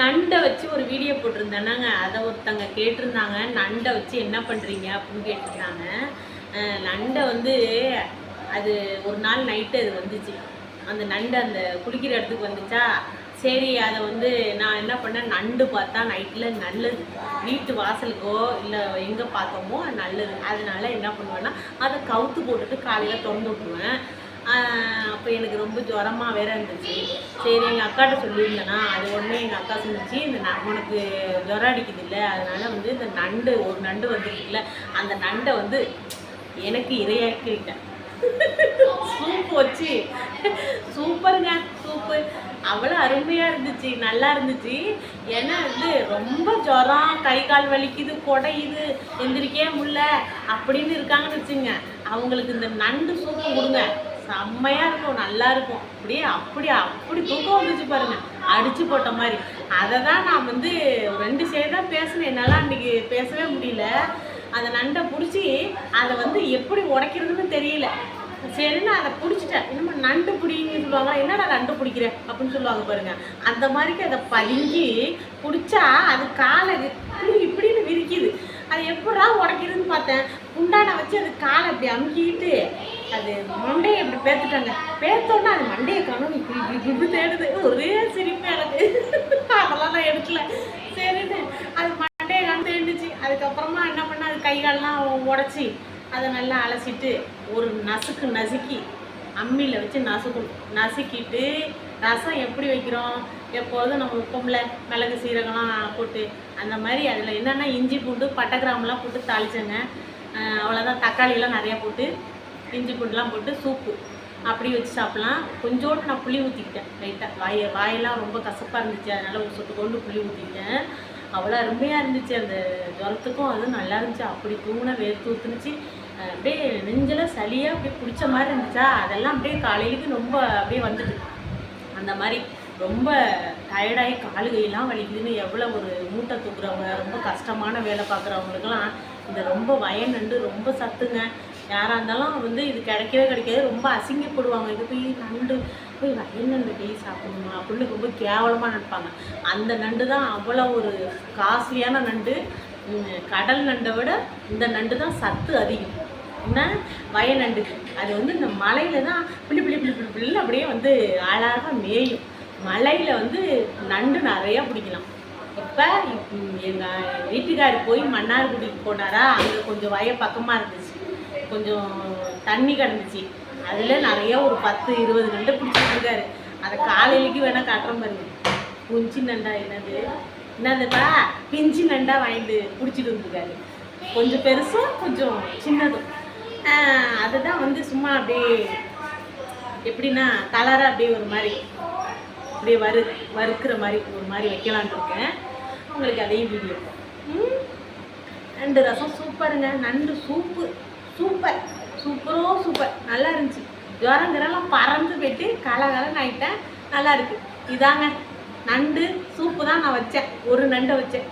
நண்டை வச்சு ஒரு வீடியோ போட்டிருந்தேனாங்க. அதை ஒருத்தங்க கேட்டிருந்தாங்க, நண்டை வச்சு என்ன பண்ணுறீங்க அப்படின்னு கேட்டிருந்தாங்க. நண்டை வந்து அது ஒரு நாள் நைட்டு அது வந்துச்சு. அந்த நண்டு அந்த குளிக்கிற இடத்துக்கு வந்துச்சா, சரி அதை வந்து நான் என்ன பண்ணேன், நண்டு பார்த்தா நைட்டில் நல்லது, வீட்டு வாசலுக்கோ இல்லை எங்கே பார்த்தோமோ நல்லது. அதனால என்ன பண்ணுவேன்னா அதை கவுத்து போட்டுட்டு காலையில் திறந்து விட்டுருவேன். அப்போ எனக்கு ரொம்ப ஜுரமாக வேற இருந்துச்சு. சரி எங்கள் அக்காட்ட சொல்லியிருந்தேன்னா, அது உடனே எங்கள் அக்கா சொல்லிச்சு, இந்த உனக்கு ஜுரம் அடிக்குது இல்லை, அதனால் வந்து இந்த நண்டு ஒரு நண்டு வந்துருக்குல்ல, அந்த நண்டை வந்து எனக்கு இரையாக்கிட்டேன். சூப்பு வச்சு சூப்பருங்க, சூப்பு அவ்வளோ அருமையாக இருந்துச்சு, நல்லா இருந்துச்சு. ஏன்னா வந்து ரொம்ப ஜுரம், கை கால் வலிக்குது, குடையுது, எந்திரிக்கவே முடியல அப்படின்னு இருக்காங்கன்னு வச்சுங்க, அவங்களுக்கு இந்த நண்டு சூப்பு கொடுங்க, செம்மையாக இருக்கும், நல்லா இருக்கும். அப்படியே அப்படி தூக்கம் வந்துச்சு பாருங்க, அடிச்சு போட்ட மாதிரி. அதை தான் நான் வந்து 2 சைடு தான் பேசினேன், என்னால் அன்றைக்கி பேசவே முடியல. அந்த நண்டை பிடிச்சி அதை வந்து எப்படி உடைக்கிறதுன்னு தெரியல. சரின்னு அதை பிடிச்சிட்டேன். இன்னும் நண்டு பிடின்னு சொல்லுவாங்க, என்னடா நண்டு பிடிக்கிற அப்படின்னு சொல்லுவாங்க பாருங்க. அந்த மாதிரிக்கு அதை பதுங்கி பிடிச்சா அது காலை இப்படின்னு விரிக்குது. அது எப்படா உடைக்கிறதுன்னு பார்த்தேன், குண்டானை வச்சு அது காலை இப்படி அமுக்கிட்டு அது மண்டையை இப்படி பேத்துட்டாங்க. பேத்தோன்னா அது மண்டையை காணும், இப்படி தேடுது. ஒரே சிரிப்பு எனக்கு. அதெல்லாம் நான் எடுக்கல. சரின்னு அது மண்டையை காணும் தேண்டுச்சு. அதுக்கப்புறமா என்ன பண்ண, அது கை காலெலாம் உடச்சி அதை நல்லா அலசிட்டு ஒரு நசுக்கி அம்மியில் வச்சு நசுக்கிட்டு, ரசம் எப்படி வைக்கிறோம் எப்போதும் நம்ம உப்பமில் மிளகு சீரகம்லாம் போட்டு அந்த மாதிரி அதில் என்னென்னா இஞ்சி பூண்டு பட்டை கிராம்பெலாம் போட்டு தாளிச்சேங்க. அவ்வளோதான், தக்காளியெல்லாம் நிறையா போட்டு இஞ்சி பூண்டுலாம் போட்டு சூப்பு அப்படி வச்சு சாப்பிட்லாம். கொஞ்சோண்டு நான் புளி ஊற்றிக்கிட்டேன் லைட்டாக, வாயெல்லாம் ரொம்ப கசப்பாக இருந்துச்சு, அதனால் ஒரு சொட்டு கொண்டு புளி ஊற்றிக்கிட்டேன். அவ்வளோ அருமையாக இருந்துச்சு. அந்த ஜுரத்துக்கும் அது நல்லா இருந்துச்சு. அப்படி தூங்கின வேர்த்து ஊற்றுனுச்சு, அப்படியே நெஞ்செல்லாம் சளியாக அப்படியே பிடிச்ச மாதிரி இருந்துச்சா, அதெல்லாம் அப்படியே காலையிலுக்கு ரொம்ப அப்படியே வந்துட்டு. அந்த மாதிரி ரொம்ப டயர்டாகி காலு கையெல்லாம் வலிக்குதுன்னு எவ்வளோ ஒரு மூட்டை தூக்குறவங்க, ரொம்ப கஷ்டமான வேலை பார்க்குறவங்களுக்கெல்லாம் இந்த ரொம்ப வயநண்டு ரொம்ப சத்துங்க. யாராக இருந்தாலும் வந்து இது கிடைக்காது, ரொம்ப அசிங்கப்படுவாங்க. இது போய் நண்டு போய் வயநண்டு போய் சாப்பிடணுமா அப்படின்னு ரொம்ப கேவலமாக நினைப்பாங்க. அந்த நண்டு தான் அவ்வளோ ஒரு காஸ்ட்லியான நண்டு. கடல் நண்டை விட இந்த நண்டு தான் சத்து அதிகம். என்ன வயநண்டு அது வந்து இந்த மலையில் தான் பிள்ளை அப்படியே வந்து அழகாக மேயும். மலையில் வந்து நண்டு நிறையா பிடிக்கலாம். இப்போ எங்கள் வீட்டுக்காரி போய் மன்னார்குடிக்கு போனாரா, அங்கே கொஞ்சம் வய பக்கமாக இருந்துச்சு, கொஞ்சம் தண்ணி கிடந்துச்சு, அதில் நிறைய ஒரு 10-20 நண்டு பிடிச்சிட்டு இருக்காரு. அதை காலையிலேக்கு வேணால் காட்டுற மாதிரி. குஞ்சு நண்டா என்னதுப்பா பிஞ்சு நண்டா வாங்கிட்டு பிடிச்சிட்டு வந்துருக்காரு. கொஞ்சம் பெருசும் கொஞ்சம் சின்னதும். அதுதான் வந்து சும்மா அப்படியே எப்படின்னா கலராக அப்படியே ஒரு மாதிரி அப்படியே வறுக்கிற மாதிரி ஒரு மாதிரி வைக்கலான்னு இருக்கேன். உங்களுக்கு அதையும் வீடியோ. நண்டு ரசம் சூப்பருங்க, நண்டு சூப்பு சூப்பர் நல்லா இருந்துச்சு. ஜுரங்கிறலாம் பறந்து போயிட்டு காலகாலம் ஆகிட்டேன், நல்லா இருக்குது. இதாங்க நண்டு சூப்பு தான் நான் வச்சேன், ஒரு நண்டை வச்சேன்.